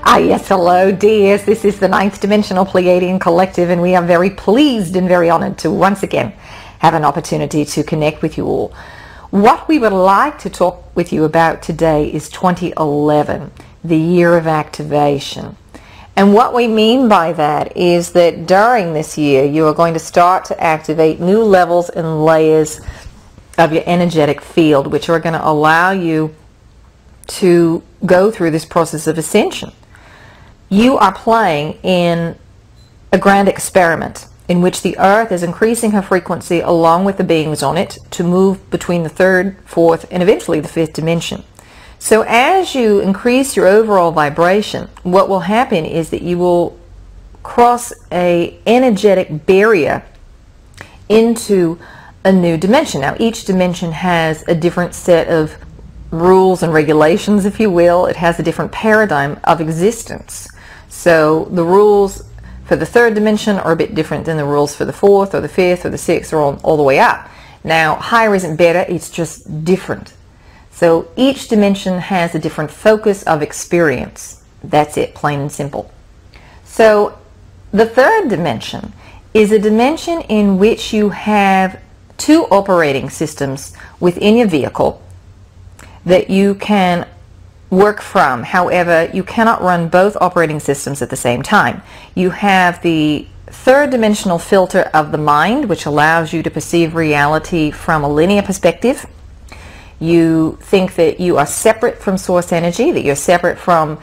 Yes, hello dears. This is the Ninth Dimensional Pleiadian Collective, and we are very pleased and very honored to once again have an opportunity to connect with you all. What we would like to talk with you about today is 2011, the year of activation. And what we mean by that is that during this year you are going to start to activate new levels and layers of your energetic field, which are going to allow you to go through this process of ascension. You are playing in a grand experiment in which the earth is increasing her frequency along with the beings on it to move between the third, fourth, and eventually the fifth dimension. So as you increase your overall vibration, what will happen is that you will cross an energetic barrier into a new dimension. Now, each dimension has a different set of rules and regulations, if you will. It has a different paradigm of existence. So the rules for the third dimension are a bit different than the rules for the fourth or the fifth or the sixth, or all the way up. Now, higher isn't better, it's just different. So each dimension has a different focus of experience. That's it, plain and simple. So the third dimension is a dimension in which you have two operating systems within your vehicle that you can work from. However, you cannot run both operating systems at the same time. You have the third dimensional filter of the mind, which allows you to perceive reality from a linear perspective. You think that you are separate from source energy, that you're separate from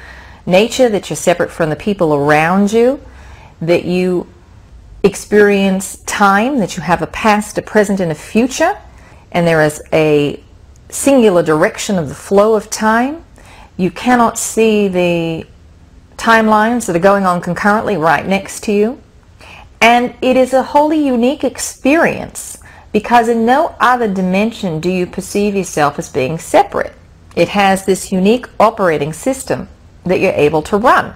nature, that you're separate from the people around you, that you experience time, that you have a past, a present, and a future, and there is a singular direction of the flow of time. You cannot see the timelines that are going on concurrently right next to you. And it is a wholly unique experience because in no other dimension do you perceive yourself as being separate. It has this unique operating system that you're able to run.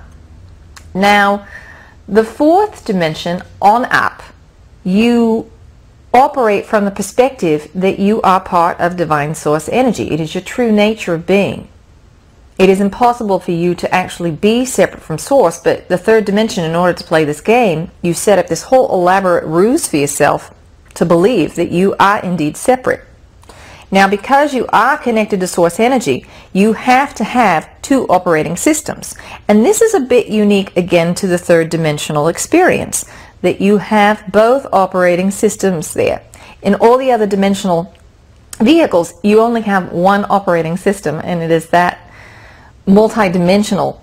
Now, the fourth dimension on up, you operate from the perspective that you are part of divine source energy. It is your true nature of being. It is impossible for you to actually be separate from source, but the third dimension, in order to play this game, you set up this whole elaborate ruse for yourself to believe that you are indeed separate. Now, because you are connected to source energy, you have to have two operating systems. And this is a bit unique again to the third dimensional experience, that you have both operating systems there. In all the other dimensional vehicles, you only have one operating system, and it is that multidimensional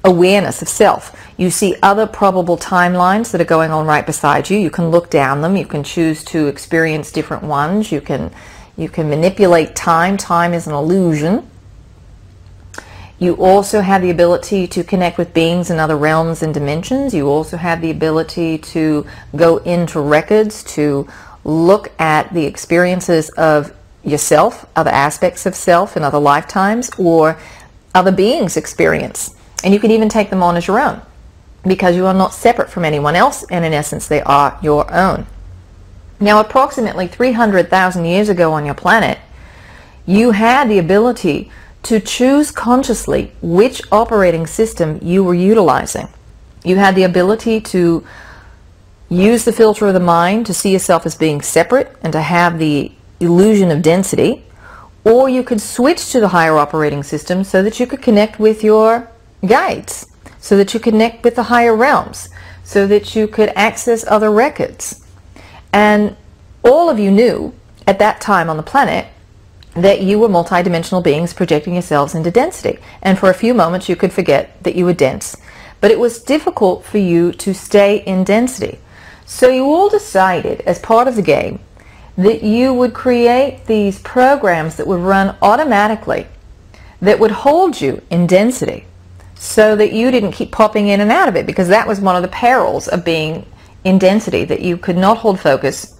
awareness of self. You see other probable timelines that are going on right beside you. You can look down them. You can choose to experience different ones. You can manipulate time. Time is an illusion. You also have the ability to connect with beings in other realms and dimensions. You also have the ability to go into records to look at the experiences of yourself, other aspects of self in other lifetimes, or other beings' experience. And you can even take them on as your own because you are not separate from anyone else, and in essence they are your own. Now, approximately 300,000 years ago on your planet, you had the ability to choose consciously which operating system you were utilizing. You had the ability to use the filter of the mind to see yourself as being separate and to have the illusion of density, or you could switch to the higher operating system so that you could connect with your guides, so that you connect with the higher realms, so that you could access other records. And all of you knew at that time on the planet that you were multidimensional beings projecting yourselves into density. And for a few moments you could forget that you were dense. But it was difficult for you to stay in density. So you all decided as part of the game that you would create these programs that would run automatically, that would hold you in density so that you didn't keep popping in and out of it, because that was one of the perils of being in density, that you could not hold focus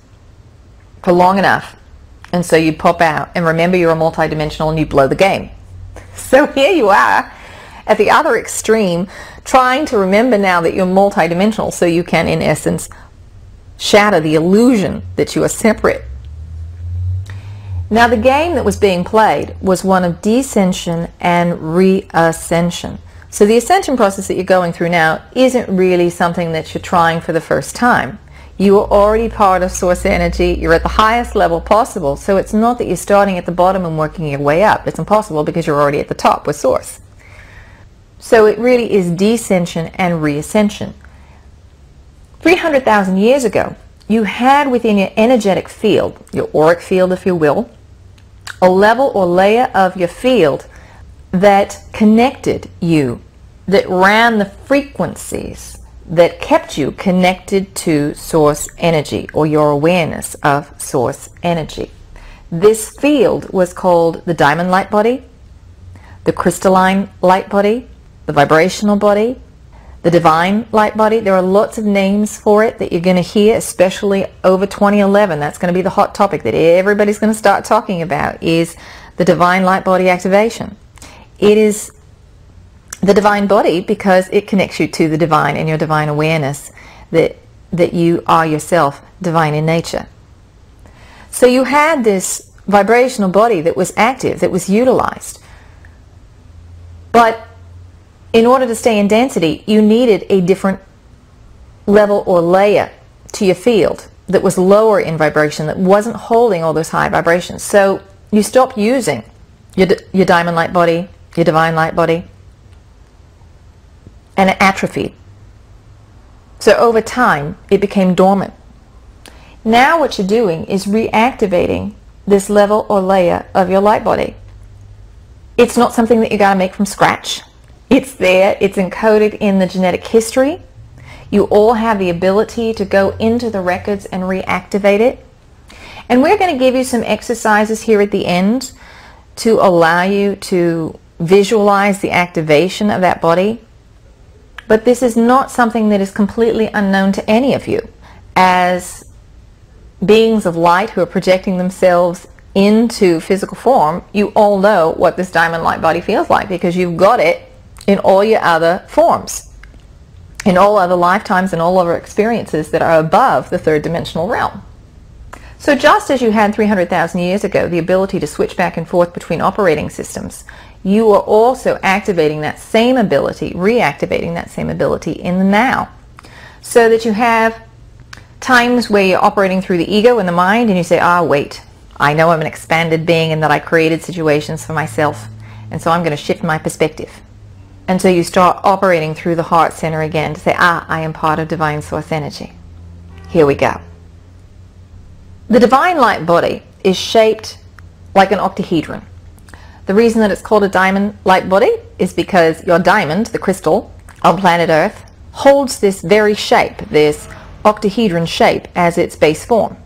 for long enough, and so you'd pop out. And remember, you're a multidimensional and you blow the game. So here you are at the other extreme, trying to remember now that you're multidimensional so you can, in essence, shatter the illusion that you are separate. Now, the game that was being played was one of descension and reascension. So the ascension process that you're going through now isn't really something that you're trying for the first time. You are already part of source energy. You're at the highest level possible. So it's not that you're starting at the bottom and working your way up. It's impossible because you're already at the top with source. So it really is descension and reascension. 300,000 years ago, you had within your energetic field, your auric field if you will, a level or layer of your field that connected you, that ran the frequencies that kept you connected to source energy or your awareness of source energy. This field was called the diamond light body, the crystalline light body, the vibrational body, the divine light body. There are lots of names for it that you're going to hear, especially over 2011. That's going to be the hot topic that everybody's going to start talking about, is the divine light body activation. It is the divine body because it connects you to the divine and your divine awareness that you are yourself divine in nature. So you had this vibrational body that was active, that was utilized. But in order to stay in density, you needed a different level or layer to your field that was lower in vibration, that wasn't holding all those high vibrations. So you stopped using your diamond light body, your divine light body, and it atrophied. So over time, it became dormant. Now what you're doing is reactivating this level or layer of your light body. It's not something that you got to make from scratch. It's there. It's encoded in the genetic history. You all have the ability to go into the records and reactivate it. And we're going to give you some exercises here at the end to allow you to visualize the activation of that body. But this is not something that is completely unknown to any of you. As beings of light who are projecting themselves into physical form, you all know what this diamond light body feels like because you've got it in all your other forms, in all other lifetimes and all other experiences that are above the third dimensional realm. So just as you had 300,000 years ago the ability to switch back and forth between operating systems, you are also activating that same ability, reactivating that same ability in the now. So that you have times where you're operating through the ego and the mind and you say, wait, I know I'm an expanded being and that I created situations for myself, and so I'm going to shift my perspective. And so you start operating through the heart center again to say, I am part of divine source energy. Here we go. The divine light body is shaped like an octahedron. The reason that it's called a diamond light body is because your diamond, the crystal on planet Earth, holds this very shape, this octahedron shape as its base form.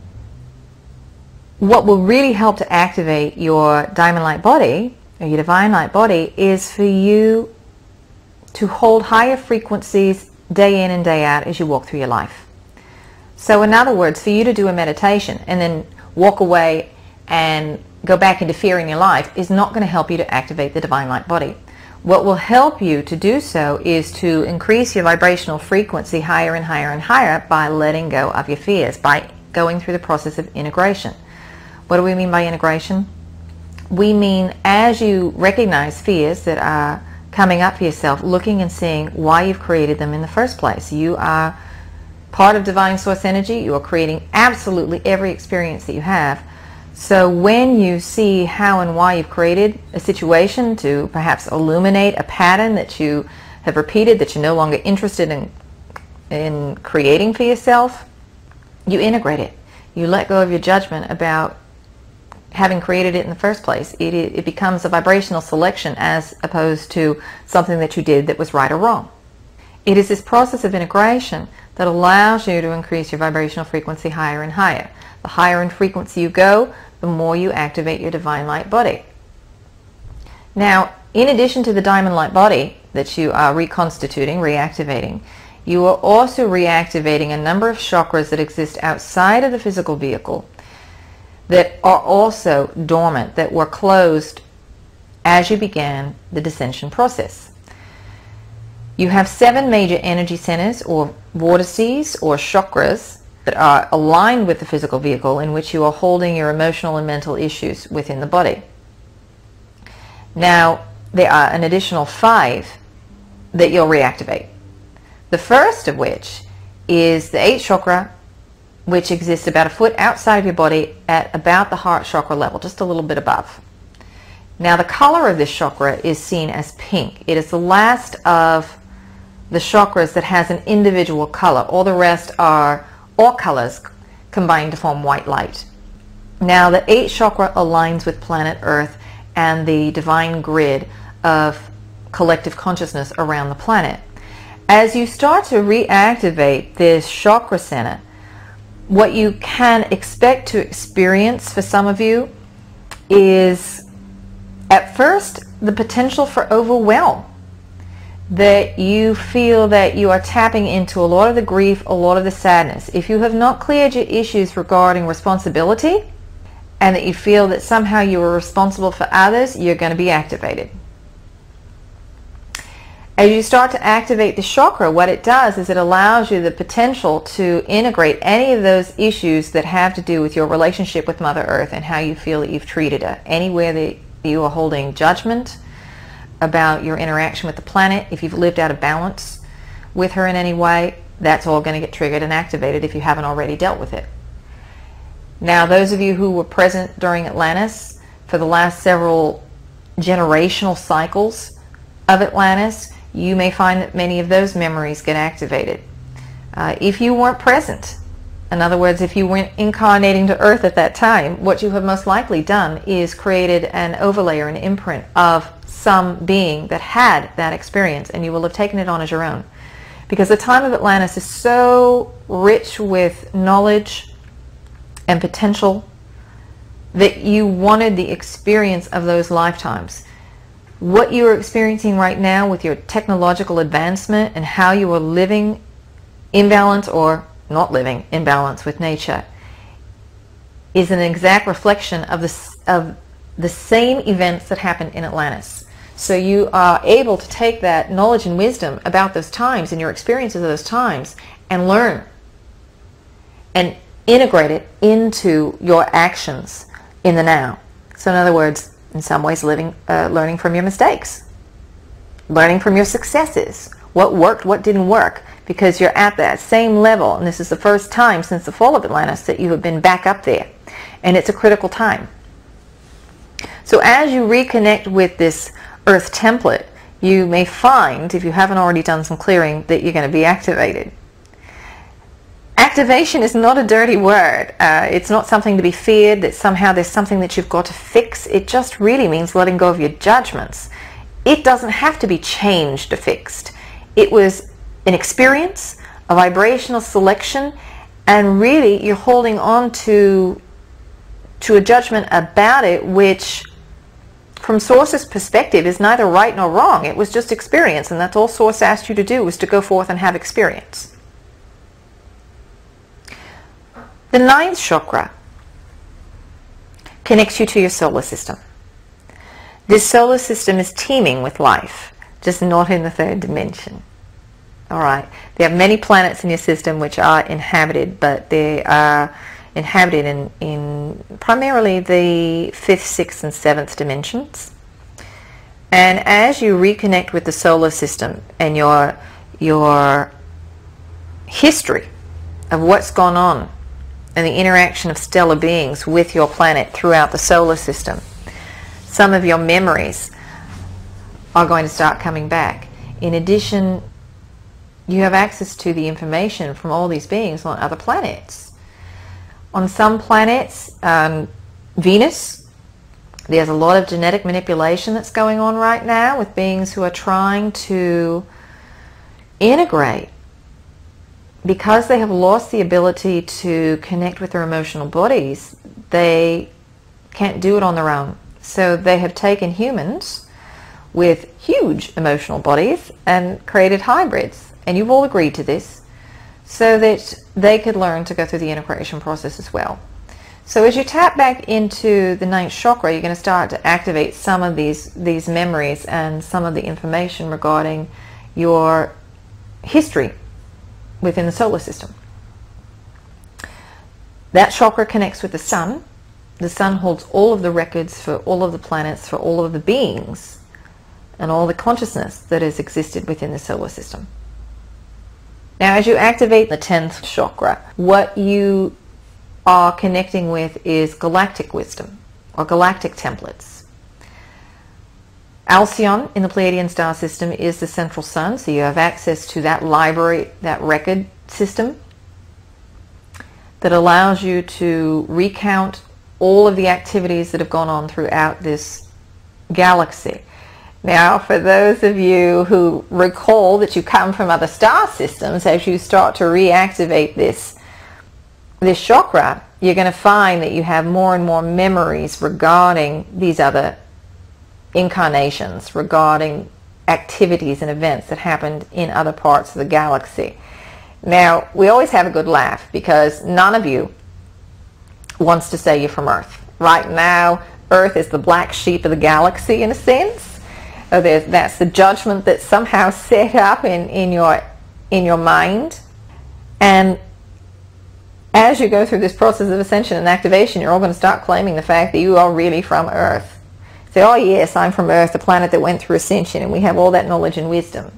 What will really help to activate your diamond light body, or your divine light body, is for you to hold higher frequencies day in and day out as you walk through your life. So in other words, for you to do a meditation and then walk away and go back into fear in your life is not going to help you to activate the divine light body. What will help you to do so is to increase your vibrational frequency higher and higher and higher by letting go of your fears, by going through the process of integration. What do we mean by integration? We mean as you recognize fears that are coming up for yourself, looking and seeing why you've created them in the first place. You are part of divine source energy. You are creating absolutely every experience that you have. So when you see how and why you've created a situation to perhaps illuminate a pattern that you have repeated, that you're no longer interested in creating for yourself, you integrate it. You let go of your judgment about having created it in the first place. It becomes a vibrational selection as opposed to something that you did that was right or wrong. It is this process of integration that allows you to increase your vibrational frequency higher and higher. The higher in frequency you go, the more you activate your divine light body. Now, in addition to the diamond light body that you are reconstituting, reactivating, you are also reactivating a number of chakras that exist outside of the physical vehicle that are also dormant, that were closed as you began the descension process. You have 7 major energy centers or vortices or chakras that are aligned with the physical vehicle in which you are holding your emotional and mental issues within the body. Now, there are an additional 5 that you'll reactivate. The first of which is the 8th chakra, which exists about a foot outside of your body at about the heart chakra level, just a little bit above. Now the color of this chakra is seen as pink. It is the last of the chakras that has an individual color. All the rest are all colors combined to form white light. Now the 8th chakra aligns with planet Earth and the divine grid of collective consciousness around the planet. As you start to reactivate this chakra center, what you can expect to experience for some of you is at first the potential for overwhelm, that you feel that you are tapping into a lot of the grief, a lot of the sadness. If you have not cleared your issues regarding responsibility and that you feel that somehow you are responsible for others, you're going to be activated. As you start to activate the chakra, what it does is it allows you the potential to integrate any of those issues that have to do with your relationship with Mother Earth and how you feel that you've treated her. Anywhere that you are holding judgment about your interaction with the planet, if you've lived out of balance with her in any way, that's all going to get triggered and activated if you haven't already dealt with it. Now, those of you who were present during Atlantis for the last several generational cycles of Atlantis, you may find that many of those memories get activated. If you weren't present, in other words, if you weren't incarnating to Earth at that time, what you have most likely done is created an overlay or an imprint of some being that had that experience, and you will have taken it on as your own. Because the time of Atlantis is so rich with knowledge and potential that you wanted the experience of those lifetimes. What you are experiencing right now with your technological advancement and how you are living in balance or not living in balance with nature is an exact reflection of the same events that happened in Atlantis. So you are able to take that knowledge and wisdom about those times and your experiences of those times and learn and integrate it into your actions in the now. So in other words, in some ways, learning from your mistakes, learning from your successes, what worked, what didn't work, because you're at that same level, and this is the first time since the fall of Atlantis that you have been back up there, and it's a critical time. So as you reconnect with this Earth template, you may find, if you haven't already done some clearing, that you're going to be activated. Activation is not a dirty word. It's not something to be feared, that somehow there's something that you've got to fix. It just really means letting go of your judgments. It doesn't have to be changed or fixed. It was an experience, a vibrational selection, and really you're holding on to a judgment about it which, from Source's perspective, is neither right nor wrong. It was just experience, and that's all Source asked you to do, was to go forth and have experience. The 9th chakra connects you to your solar system. This solar system is teeming with life, just not in the 3rd dimension. All right. There are many planets in your system which are inhabited, but they are inhabited in primarily the 5th, 6th, and 7th dimensions. And as you reconnect with the solar system and your history of what's gone on and the interaction of stellar beings with your planet throughout the solar system, some of your memories are going to start coming back. In addition, you have access to the information from all these beings on other planets. On some planets, Venus, there's a lot of genetic manipulation that's going on right now with beings who are trying to integrate. Because they have lost the ability to connect with their emotional bodies, they can't do it on their own. So they have taken humans with huge emotional bodies and created hybrids. And you've all agreed to this, so that they could learn to go through the integration process as well. So as you tap back into the 9th chakra, you're going to start to activate some of these memories and some of the information regarding your history within the solar system. That chakra connects with the sun. The sun holds all of the records for all of the planets, for all of the beings and all the consciousness that has existed within the solar system. Now, as you activate the 10th chakra, what you are connecting with is galactic wisdom or galactic templates. Alcyon in the Pleiadian star system is the central sun, so you have access to that library, that record system that allows you to recount all of the activities that have gone on throughout this galaxy. Now, for those of you who recall that you come from other star systems, as you start to reactivate this chakra, you're going to find that you have more and more memories regarding these other incarnations, regarding activities and events that happened in other parts of the galaxy. Now, we always have a good laugh because none of you wants to say you're from Earth. Right now, Earth is the black sheep of the galaxy in a sense. That's the judgment that's somehow set up in your mind. And as you go through this process of ascension and activation, you're all going to start claiming the fact that you are really from Earth. Say, oh yes, I'm from Earth, the planet that went through ascension, and we have all that knowledge and wisdom.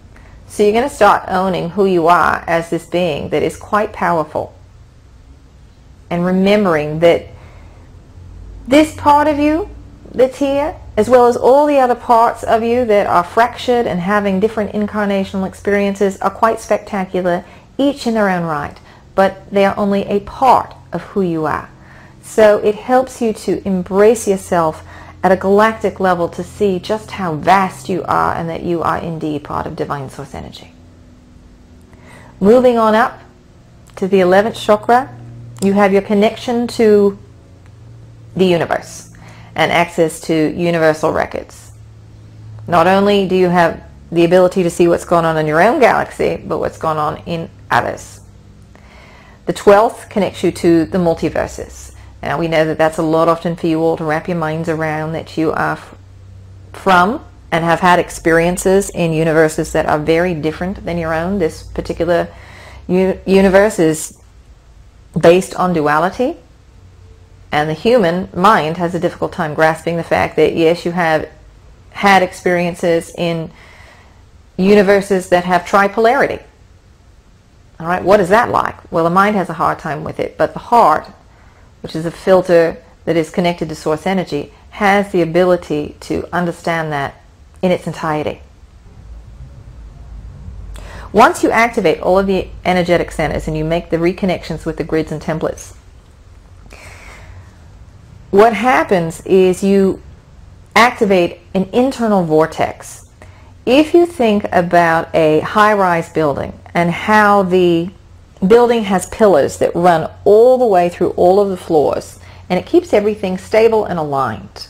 So you're going to start owning who you are as this being that is quite powerful. And remembering that this part of you that's here, as well as all the other parts of you that are fractured and having different incarnational experiences, are quite spectacular, each in their own right, but they are only a part of who you are. So it helps you to embrace yourself at a galactic level to see just how vast you are and that you are indeed part of divine source energy. Moving on up to the 11th chakra, you have your connection to the universe and access to universal records. Not only do you have the ability to see what's going on in your own galaxy, but what's going on in others. The 12th connects you to the multiverses. Now we know that that's a lot often for you all to wrap your minds around, that you are from and have had experiences in universes that are very different than your own. This particular universe is based on duality. And the human mind has a difficult time grasping the fact that, yes, you have had experiences in universes that have tripolarity. All right, what is that like? Well, the mind has a hard time with it, but the heart, which is a filter that is connected to source energy, has the ability to understand that in its entirety. Once you activate all of the energetic centers and you make the reconnections with the grids and templates, what happens is you activate an internal vortex. If you think about a high-rise building and how the building has pillars that run all the way through all of the floors, and it keeps everything stable and aligned,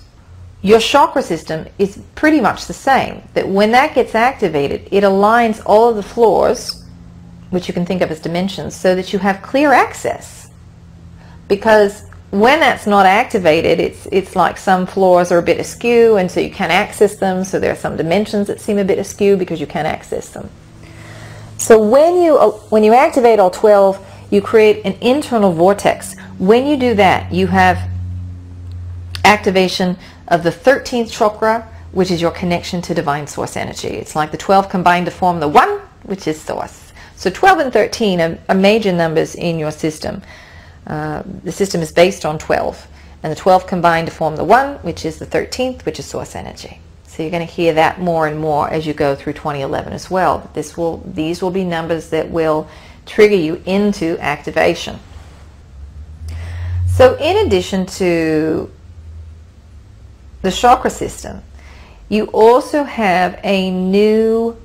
your chakra system is pretty much the same. That when that gets activated, it aligns all of the floors, which you can think of as dimensions, so that you have clear access. Because when that's not activated, it's like some floors are a bit askew, and so you can't access them. So there are some dimensions that seem a bit askew because you can't access them. So when you activate all 12, you create an internal vortex. When you do that, you have activation of the 13th chakra, which is your connection to divine source energy. It's like the 12 combined to form the 1, which is source. So 12 and 13 are major numbers in your system. The system is based on 12, and the 12 combined to form the 1, which is the 13th, which is source energy. So you're going to hear that more and more as you go through 2011 as well. These will be numbers that will trigger you into activation. So in addition to the chakra system, you also have a new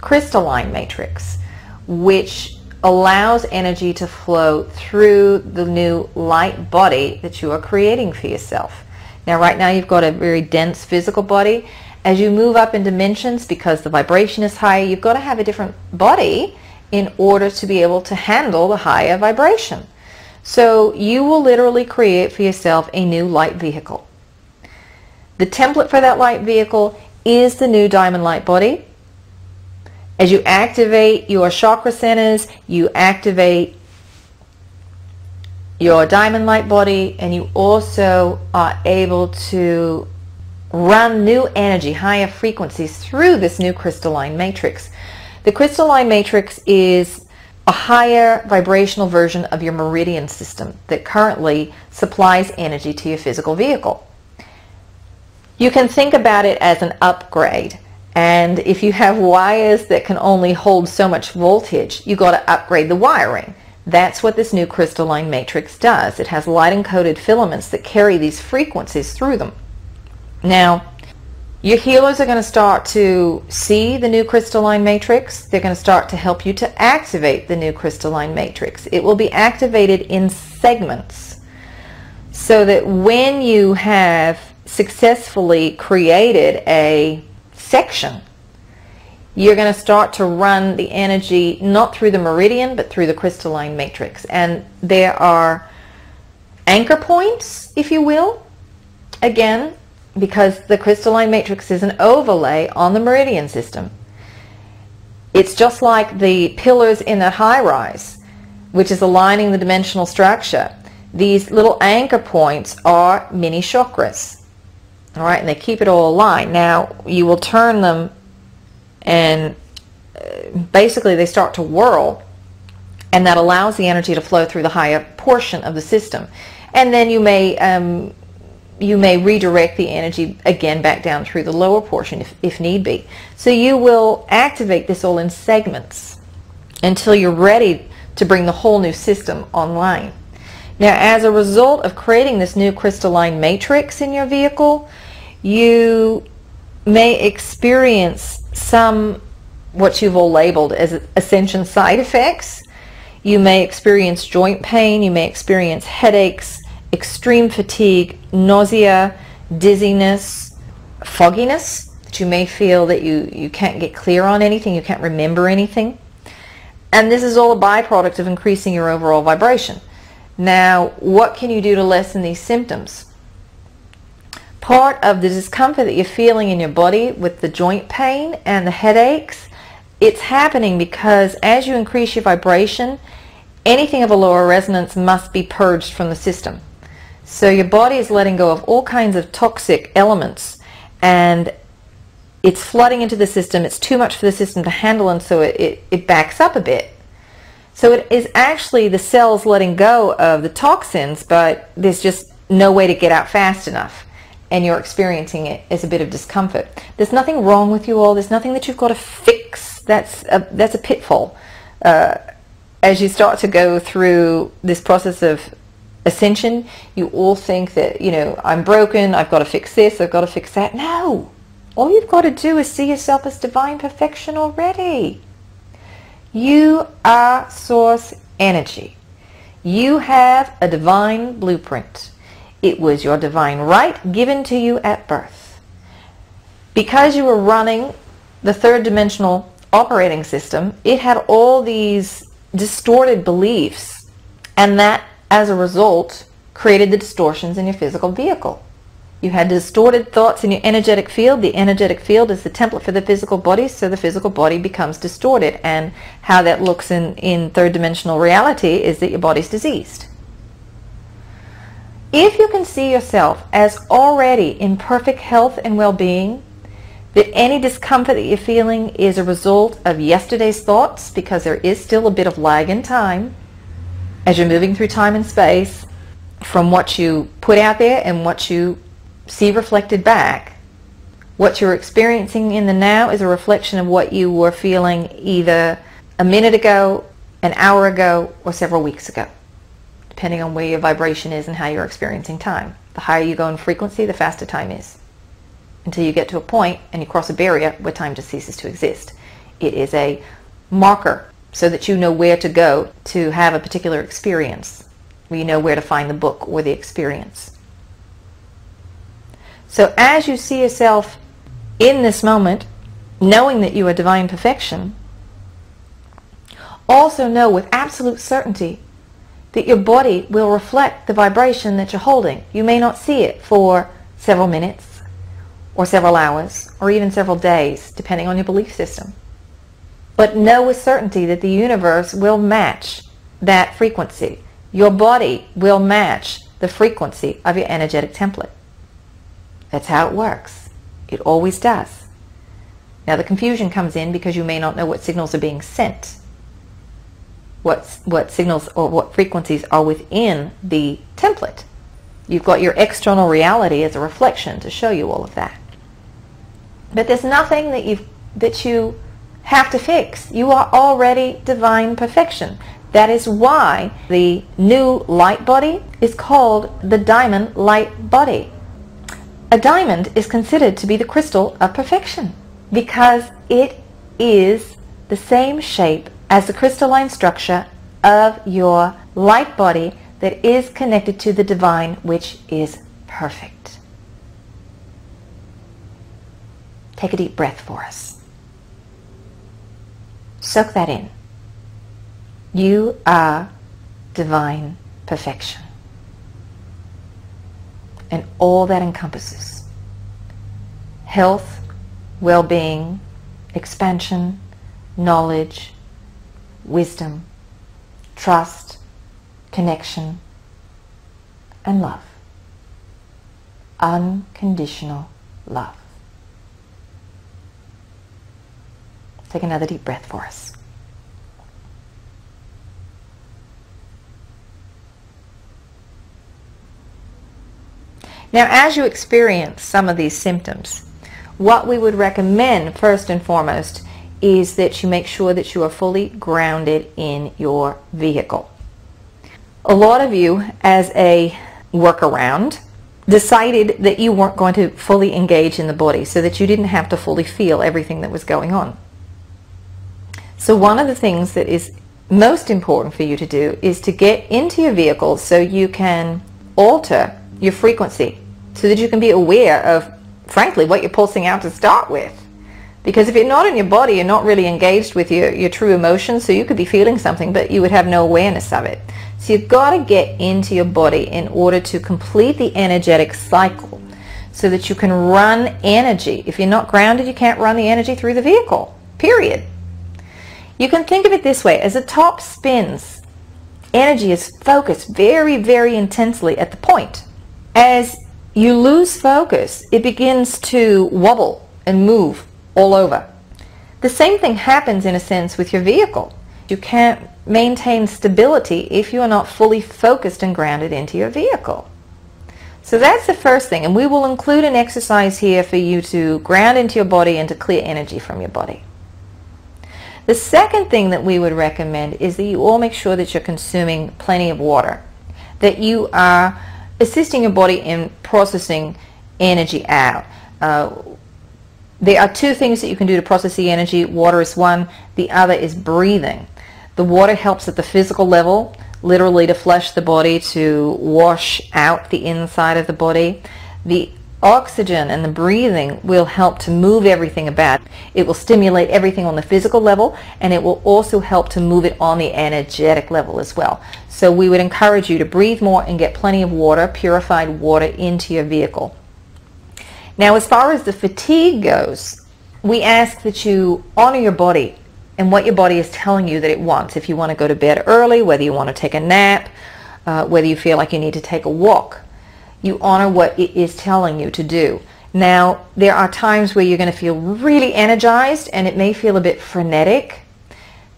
crystalline matrix, which allows energy to flow through the new light body that you are creating for yourself. Now right now you've got a very dense physical body. As you move up in dimensions, because the vibration is higher, you've got to have a different body in order to be able to handle the higher vibration. So you will literally create for yourself a new light vehicle. The template for that light vehicle is the new diamond light body. As you activate your chakra centers, you activate your diamond light body, and you also are able to run new energy, higher frequencies through this new crystalline matrix. The crystalline matrix is a higher vibrational version of your meridian system that currently supplies energy to your physical vehicle. You can think about it as an upgrade, and if you have wires that can only hold so much voltage, you got to upgrade the wiring. That's what this new crystalline matrix does. It has light encoded filaments that carry these frequencies through them. Now, your healers are going to start to see the new crystalline matrix. They're going to start to help you to activate the new crystalline matrix. It will be activated in segments so that when you have successfully created a section, you're going to start to run the energy not through the meridian but through the crystalline matrix. And there are anchor points, if you will, again, because the crystalline matrix is an overlay on the meridian system. It's just like the pillars in that high-rise, which is aligning the dimensional structure. These little anchor points are mini chakras. All right, and they keep it all aligned. Now, you will turn them and basically they start to whirl, and that allows the energy to flow through the higher portion of the system. And then you may redirect the energy again back down through the lower portion if need be. So you will activate this all in segments until you're ready to bring the whole new system online. Now, as a result of creating this new crystalline matrix in your vehicle, you may experience some, what you've all labeled as ascension side effects. You may experience joint pain, you may experience headaches, extreme fatigue, nausea, dizziness, fogginess, that you may feel that you can't get clear on anything, you can't remember anything. And this is all a byproduct of increasing your overall vibration. Now, what can you do to lessen these symptoms? Part of the discomfort that you're feeling in your body with the joint pain and the headaches, it's happening because as you increase your vibration, anything of a lower resonance must be purged from the system. So your body is letting go of all kinds of toxic elements, and it's flooding into the system. It's too much for the system to handle, and so it backs up a bit. So it is actually the cells letting go of the toxins, but there's just no way to get out fast enough, and you're experiencing it as a bit of discomfort. There's nothing wrong with you all. There's nothing that you've got to fix. That's a pitfall. As you start to go through this process of ascension, you all think that, I'm broken, I've got to fix this, I've got to fix that. No! All you've got to do is see yourself as divine perfection already. You are source energy. You have a divine blueprint. It was your divine right given to you at birth. Because you were running the third dimensional operating system, it had all these distorted beliefs, and that, as a result, created the distortions in your physical vehicle. You had distorted thoughts in your energetic field. The energetic field is the template for the physical body, so the physical body becomes distorted. And how that looks in third dimensional reality is that your body's diseased. If you can see yourself as already in perfect health and well-being, that any discomfort that you're feeling is a result of yesterday's thoughts, because there is still a bit of lag in time as you're moving through time and space from what you put out there and what you see reflected back. What you're experiencing in the now is a reflection of what you were feeling either a minute ago, an hour ago, or several weeks ago, depending on where your vibration is and how you're experiencing time. The higher you go in frequency, the faster time is, until you get to a point and you cross a barrier where time just ceases to exist. It is a marker so that you know where to go to have a particular experience, where you know where to find the book or the experience. So as you see yourself in this moment, knowing that you are divine perfection, also know with absolute certainty that your body will reflect the vibration that you're holding. You may not see it for several minutes or several hours or even several days, depending on your belief system. But know with certainty that the universe will match that frequency. Your body will match the frequency of your energetic template. That's how it works. It always does. Now the confusion comes in because you may not know what signals are being sent, what signals or what frequencies are within the template. You've got your external reality as a reflection to show you all of that. But there's nothing that you have to fix. You are already divine perfection. That is why the new light body is called the diamond light body. A diamond is considered to be the crystal of perfection because it is the same shape as the crystalline structure of your light body that is connected to the divine, which is perfect. Take a deep breath for us. Soak that in. You are divine perfection. And all that encompasses. Health, well-being, expansion, knowledge, wisdom, trust, connection, and love. Unconditional love. Take another deep breath for us. Now, as you experience some of these symptoms, what we would recommend first and foremost is that you make sure that you are fully grounded in your vehicle. A lot of you, as a workaround, decided that you weren't going to fully engage in the body so that you didn't have to fully feel everything that was going on. So one of the things that is most important for you to do is to get into your vehicle so you can alter your frequency, so that you can be aware of, frankly, what you're pulsing out to start with. Because if you're not in your body, you're not really engaged with your true emotions, so you could be feeling something, but you would have no awareness of it. So you've got to get into your body in order to complete the energetic cycle so that you can run energy. If you're not grounded, you can't run the energy through the vehicle, period. You can think of it this way. As the top spins, energy is focused very, very intensely at the point. As you lose focus, it begins to wobble and move all over. The same thing happens in a sense with your vehicle. You can't maintain stability if you are not fully focused and grounded into your vehicle. So that's the first thing, and we will include an exercise here for you to ground into your body and to clear energy from your body. The second thing that we would recommend is that you all make sure that you're consuming plenty of water, that you are assisting your body in processing energy out. There are two things that you can do to process the energy. Water is one. The other is breathing. The water helps at the physical level, literally to flush the body, to wash out the inside of the body. The oxygen and the breathing will help to move everything about. It will stimulate everything on the physical level, and it will also help to move it on the energetic level as well. So we would encourage you to breathe more and get plenty of water, purified water, into your vehicle. Now, as far as the fatigue goes, we ask that you honor your body and what your body is telling you that it wants. If you want to go to bed early, whether you want to take a nap, whether you feel like you need to take a walk, you honor what it is telling you to do. Now, there are times where you're going to feel really energized and it may feel a bit frenetic.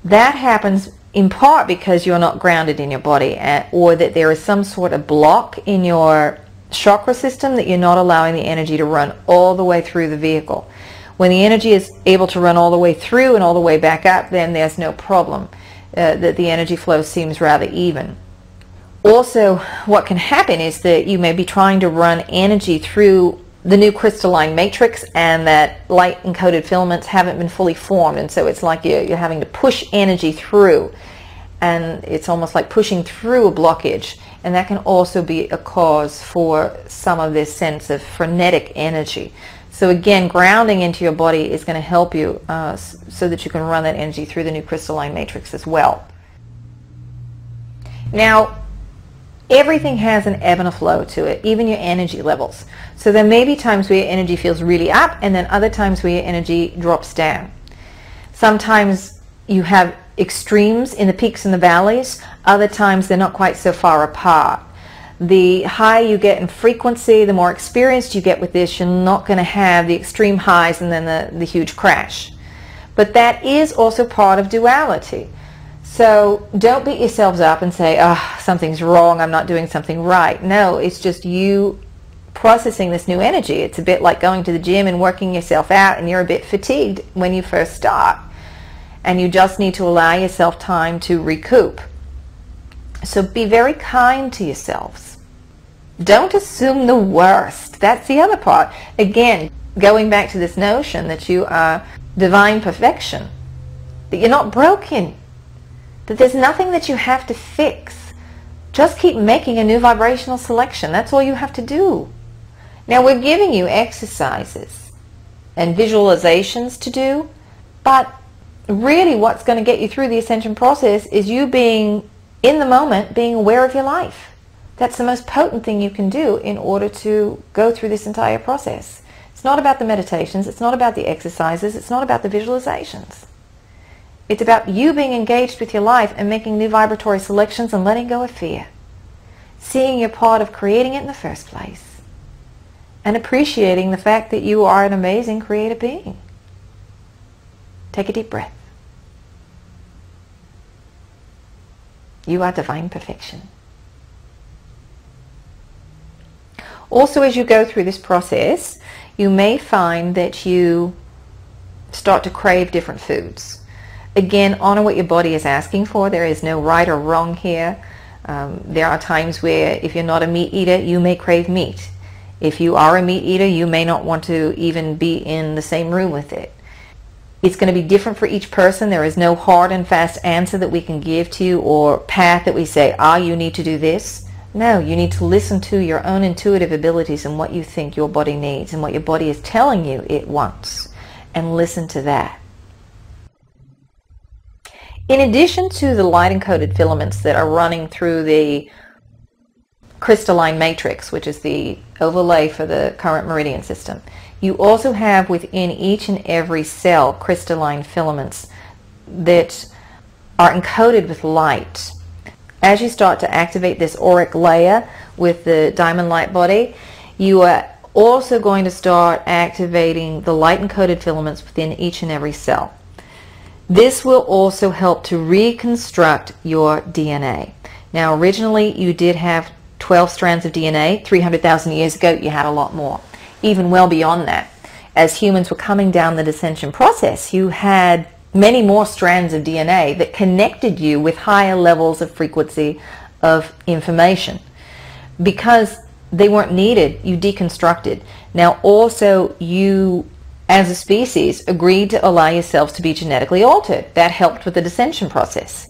That happens in part because you're not grounded in your body, or that there is some sort of block in your chakra system that you're not allowing the energy to run all the way through the vehicle. When the energy is able to run all the way through and all the way back up, then there's no problem. That the energy flow seems rather even. Also, what can happen is that you may be trying to run energy through the new crystalline matrix, and that light encoded filaments haven't been fully formed, and so it's like you're having to push energy through, and it's almost like pushing through a blockage, and that can also be a cause for some of this sense of frenetic energy. So again, grounding into your body is going to help you so that you can run that energy through the new crystalline matrix as well. Now, everything has an ebb and a flow to it, even your energy levels. So there may be times where your energy feels really up, and then other times where your energy drops down. Sometimes you have extremes in the peaks and the valleys. Other times they're not quite so far apart. The higher you get in frequency, the more experienced you get with this, you're not going to have the extreme highs and then the huge crash. But that is also part of duality. So don't beat yourselves up and say, oh, something's wrong, I'm not doing something right. No, it's just you processing this new energy. It's a bit like going to the gym and working yourself out, and you're a bit fatigued when you first start. And you just need to allow yourself time to recoup. So be very kind to yourselves. Don't assume the worst. That's the other part. Again, going back to this notion that you are divine perfection, that you're not broken, that there's nothing that you have to fix. Just keep making a new vibrational selection. That's all you have to do. Now, we're giving you exercises and visualizations to do, but really what's going to get you through the ascension process is you being in the moment, being aware of your life. That's the most potent thing you can do in order to go through this entire process. It's not about the meditations, it's not about the exercises, it's not about the visualizations. It's about you being engaged with your life and making new vibratory selections and letting go of fear. Seeing you're part of creating it in the first place. And appreciating the fact that you are an amazing creative being. Take a deep breath. You are divine perfection. Also, as you go through this process, you may find that you start to crave different foods. Again, honor what your body is asking for. There is no right or wrong here. There are times where if you're not a meat eater, you may crave meat. If you are a meat eater, you may not want to even be in the same room with it. It's going to be different for each person. There is no hard and fast answer that we can give to you or path that we say, you need to do this. No, you need to listen to your own intuitive abilities and what you think your body needs and what your body is telling you it wants, and listen to that. In addition to the light-encoded filaments that are running through the crystalline matrix, which is the overlay for the current meridian system, you also have within each and every cell crystalline filaments that are encoded with light. As you start to activate this auric layer with the diamond light body, you are also going to start activating the light encoded filaments within each and every cell. This will also help to reconstruct your DNA. Now, originally you did have 12 strands of DNA. 300,000 years ago you had a lot more, even well beyond that. As humans were coming down the ascension process, you had many more strands of DNA that connected you with higher levels of frequency of information. Because they weren't needed, you deconstructed. Now also, you as a species agreed to allow yourselves to be genetically altered. That helped with the ascension process.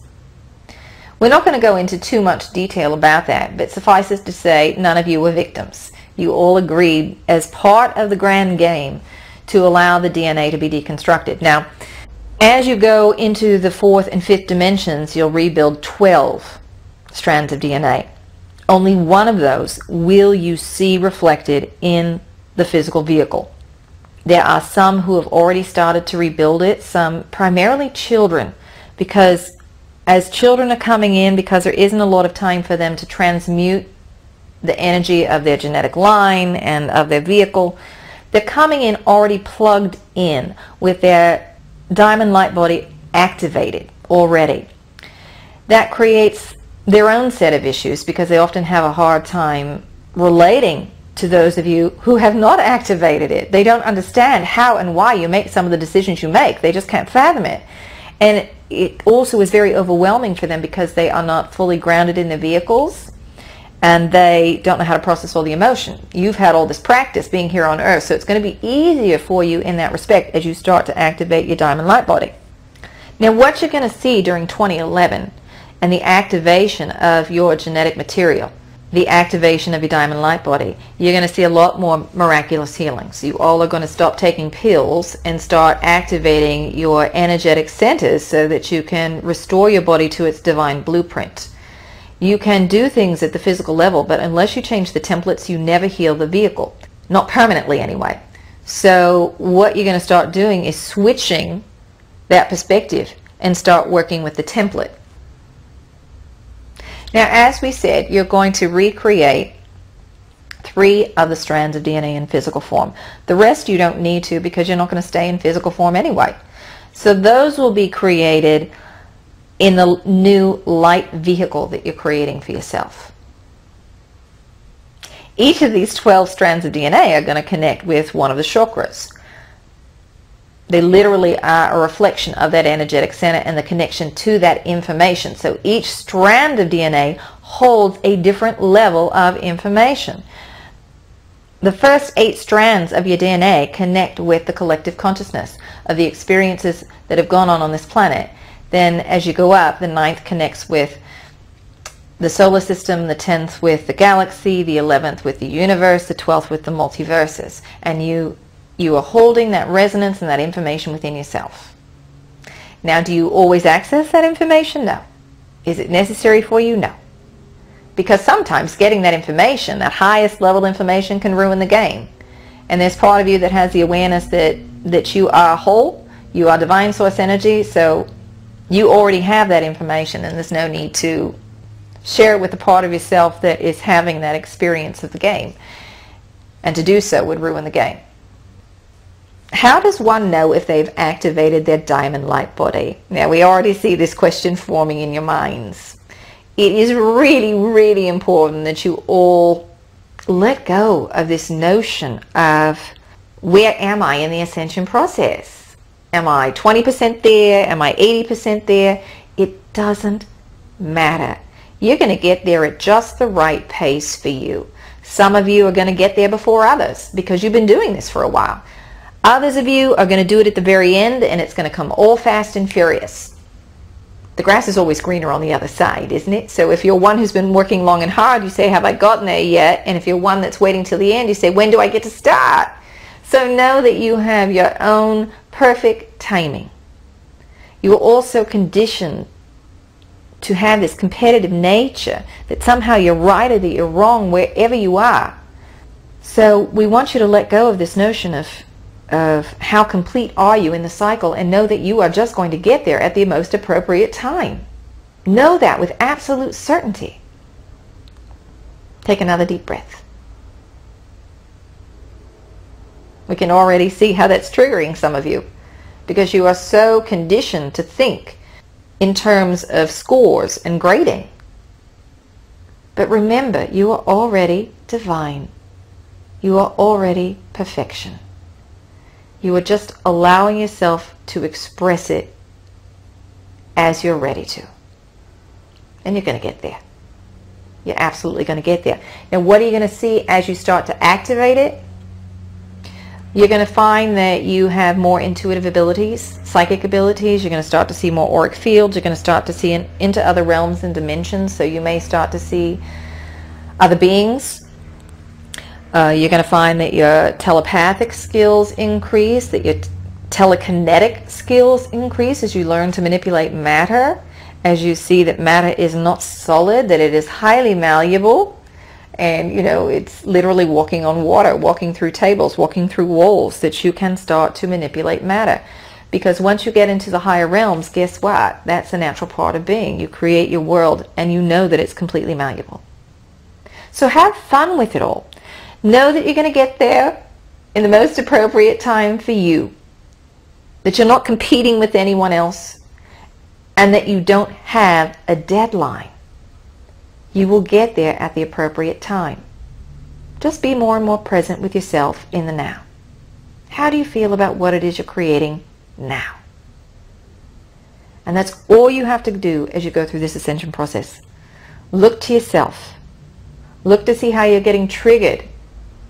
We're not going to go into too much detail about that, but suffice it to say, none of you were victims. You all agreed as part of the grand game to allow the DNA to be deconstructed. Now, as you go into the fourth and fifth dimensions, you'll rebuild 12 strands of DNA. Only one of those will you see reflected in the physical vehicle. There are some who have already started to rebuild it, some primarily children, because as children are coming in, because there isn't a lot of time for them to transmute the energy of their genetic line and of their vehicle, they're coming in already plugged in with their diamond light body activated already. That creates their own set of issues because they often have a hard time relating to those of you who have not activated it. They don't understand how and why you make some of the decisions you make. They just can't fathom it. And it also is very overwhelming for them because they are not fully grounded in their vehicles and they don't know how to process all the emotion. You've had all this practice being here on Earth, so it's going to be easier for you in that respect as you start to activate your diamond light body. Now, what you're going to see during 2011 and the activation of your genetic material, the activation of your diamond light body, you're going to see a lot more miraculous healings. You all are going to stop taking pills and start activating your energetic centers so that you can restore your body to its divine blueprint. You can do things at the physical level, but unless you change the templates, you never heal the vehicle. Not permanently anyway. So what you're going to start doing is switching that perspective and start working with the template. Now, as we said, you're going to recreate 3 of the strands of DNA in physical form. The rest you don't need to, because you're not going to stay in physical form anyway. So those will be created in the new light vehicle that you're creating for yourself. Each of these 12 strands of DNA are going to connect with one of the chakras. They literally are a reflection of that energetic center and the connection to that information. So each strand of DNA holds a different level of information. The first 8 strands of your DNA connect with the collective consciousness of the experiences that have gone on this planet. Then as you go up, the 9th connects with the solar system, the 10th with the galaxy, the 11th with the universe, the 12th with the multiverses. And you are holding that resonance and that information within yourself. Now, do you always access that information? No. Is it necessary for you? No. Because sometimes getting that information, that highest level information, can ruin the game. And there's part of you that has the awareness that you are whole, you are divine source energy, so you already have that information and there's no need to share it with the part of yourself that is having that experience of the game. And to do so would ruin the game. How does one know if they've activated their diamond light body? Now, we already see this question forming in your minds. It is really, really important that you all let go of this notion of, where am I in the ascension process? Am I 20% there? Am I 80% there? It doesn't matter. You're going to get there at just the right pace for you. Some of you are going to get there before others because you've been doing this for a while. Others of you are going to do it at the very end, and it's going to come all fast and furious. The grass is always greener on the other side, isn't it? So if you're one who's been working long and hard, you say, have I gotten there yet? And if you're one that's waiting till the end, you say, when do I get to start? So know that you have your own perfect timing. You are also conditioned to have this competitive nature, that somehow you're right or that you're wrong wherever you are. So we want you to let go of this notion of how complete are you in the cycle, and know that you are just going to get there at the most appropriate time. Know that with absolute certainty. Take another deep breath. We can already see how that's triggering some of you, because you are so conditioned to think in terms of scores and grading. But remember, you are already divine. You are already perfection. You are just allowing yourself to express it as you're ready to. And you're going to get there. You're absolutely going to get there. Now, what are you going to see as you start to activate it? You're going to find that you have more intuitive abilities, psychic abilities. You're going to start to see more auric fields. You're going to start to see into other realms and dimensions. So you may start to see other beings. You're going to find that your telepathic skills increase, that your telekinetic skills increase as you learn to manipulate matter, as you see that matter is not solid, that it is highly malleable, and it's literally walking on water, walking through tables, walking through walls, that you can start to manipulate matter. Because once you get into the higher realms, guess what? That's a natural part of being. You create your world and you know that it's completely malleable. So have fun with it all. Know that you're going to get there in the most appropriate time for you, that you're not competing with anyone else, and that you don't have a deadline. You will get there at the appropriate time. Just be more and more present with yourself in the now. How do you feel about what it is you're creating now? And that's all you have to do as you go through this ascension process. Look to yourself. Look to see how you're getting triggered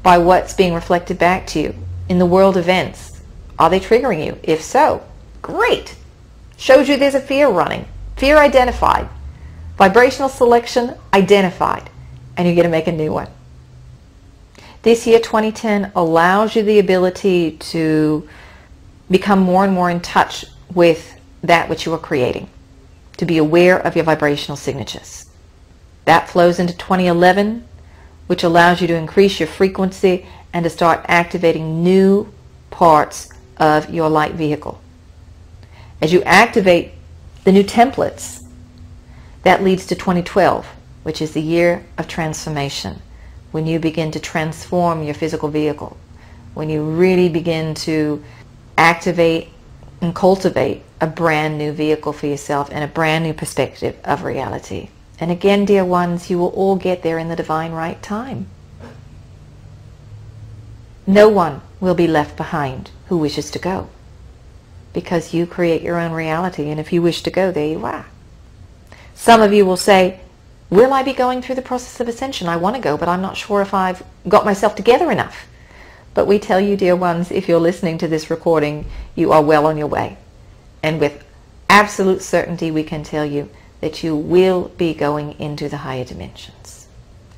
by what's being reflected back to you in the world events. Are they triggering you? If so, great. Shows you there's a fear running. Fear identified. Vibrational selection identified. And you get to make a new one. This year, 2010, allows you the ability to become more and more in touch with that which you are creating, to be aware of your vibrational signatures. That flows into 2011, which allows you to increase your frequency and to start activating new parts of your light vehicle. As you activate the new templates, that leads to 2012, which is the year of transformation, when you begin to transform your physical vehicle, when you really begin to activate and cultivate a brand new vehicle for yourself and a brand new perspective of reality. And again, dear ones, you will all get there in the divine right time. No one will be left behind who wishes to go, because you create your own reality, and if you wish to go, there you are. Some of you will say, will I be going through the process of ascension? I want to go, but I'm not sure if I've got myself together enough. But we tell you, dear ones, if you're listening to this recording, you are well on your way. And with absolute certainty, we can tell you that you will be going into the higher dimensions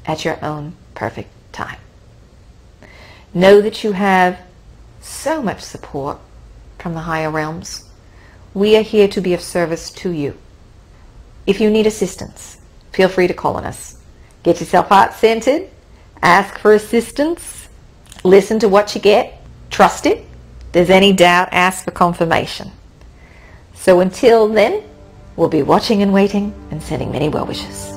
at your own perfect time. Know that you have so much support from the higher realms. We are here to be of service to you. If you need assistance, feel free to call on us. Get yourself heart-centered, ask for assistance, listen to what you get, trust it. If there's any doubt, ask for confirmation. So until then, we'll be watching and waiting and sending many well wishes.